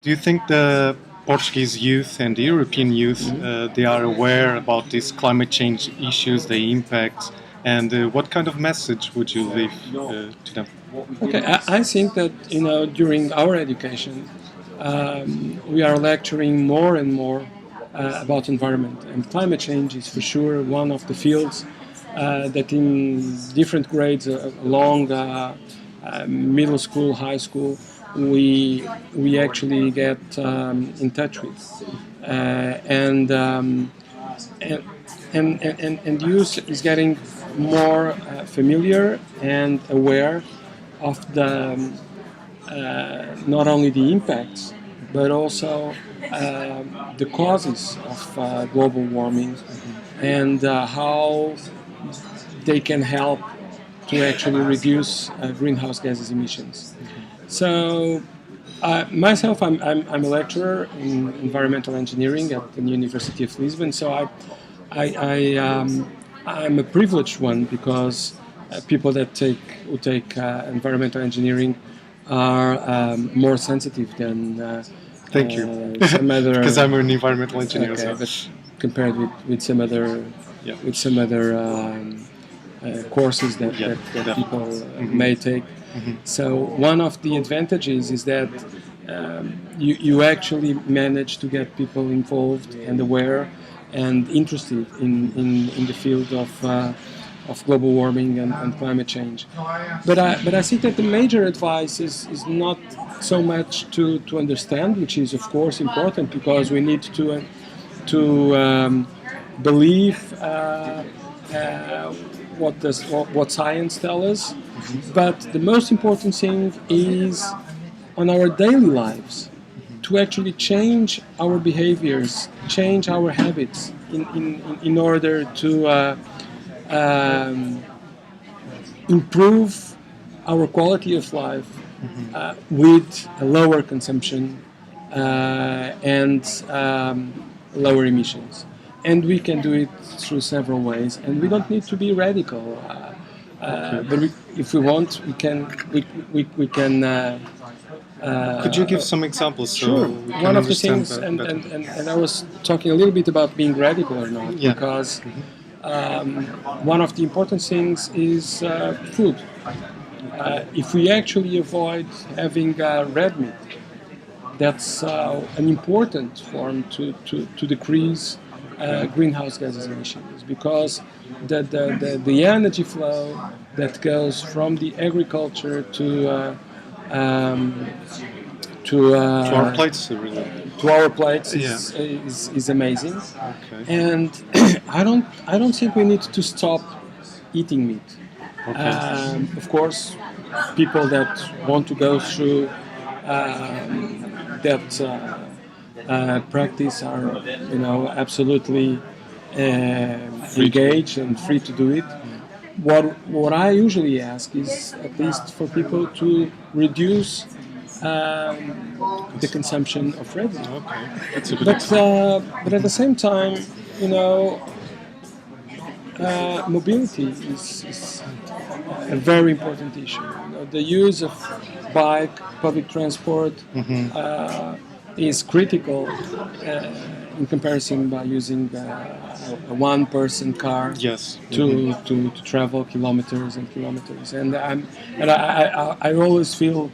Do you think the Portuguese youth and the European youth they are aware about these climate change issues, the impacts, and what kind of message would you leave to them? Okay, I think that during our education, we are lecturing more and more about environment, and climate change is for sure one of the fields that in different grades along middle school, high school, we actually get in touch with, and and youth is getting more familiar and aware of the not only the impacts but also the causes of global warming and how they can help to actually reduce greenhouse gases emissions. So myself, I'm a lecturer in environmental engineering at the University of Lisbon. So I'm a privileged one because people that who take environmental engineering are more sensitive than Thank you, some other. because I'm an environmental engineer. Okay, So. but compared with some other Yeah. courses that people may take. So one of the advantages is that you actually manage to get people involved and aware and interested in the field of global warming and climate change. But I think that the major advice is not so much to understand, which is of course important because we need to believe what science tells us. But the most important thing is on our daily lives to actually change our behaviors, change our habits in order to improve our quality of life with a lower consumption and lower emissions. And we can do it through several ways, and we don't need to be radical. But if we want, we can. Could you give some examples? So Sure. we can One of the understand things, better? and I was talking a little bit about being radical or not, Yeah. because one of the important things is food. If we actually avoid having red meat, that's an important form to decrease greenhouse gases emissions, because the energy flow that goes from the agriculture to our plates, really. to our plates Yeah. is amazing. Okay. And I don't think we need to stop eating meat. Okay. Of course, people that want to go through that practice are absolutely engaged and free to do it. What I usually ask is at least for people to reduce the consumption of red meat. Okay. That's a good But at the same time, mobility is a very important issue. The use of public transport is critical in comparison by using a one-person car Yes. to travel kilometers and kilometers. And I always feel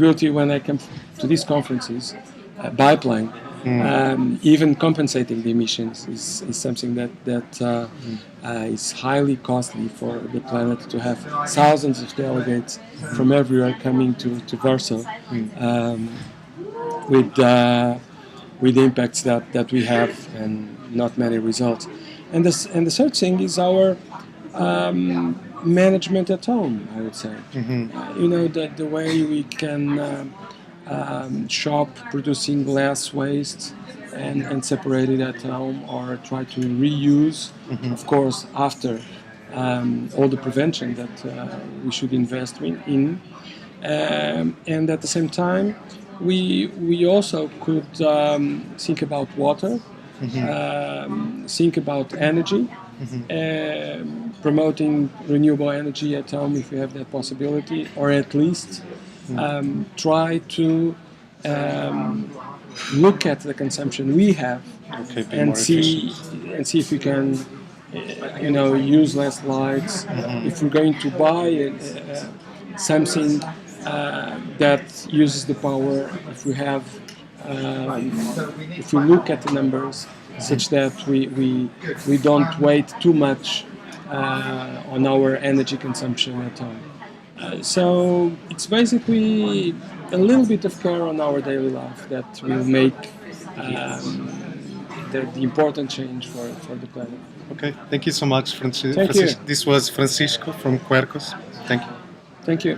guilty when I come to these conferences biplane. Even compensating the emissions is something that is highly costly for the planet, to have thousands of delegates from everywhere coming to Warsaw with the impacts that we have and not many results. And the third thing is our management at home, I would say. The way we can shop producing less waste and separate it at home, or try to reuse, of course, after all the prevention that we should invest in. And at the same time, we also could think about water, think about energy, promoting renewable energy at home if we have that possibility, or at least try to look at the consumption we have Okay, be and more see efficient. if we can, use less lights. If we're going to buy something that uses the power, if we have, if we look at the numbers, such that we don't wait too much on our energy consumption at home. So it's basically a little bit of care on our daily life that will make the important change for the planet. Okay, thank you so much, Thank you. This was Francisco from Quercus. Thank you. Thank you.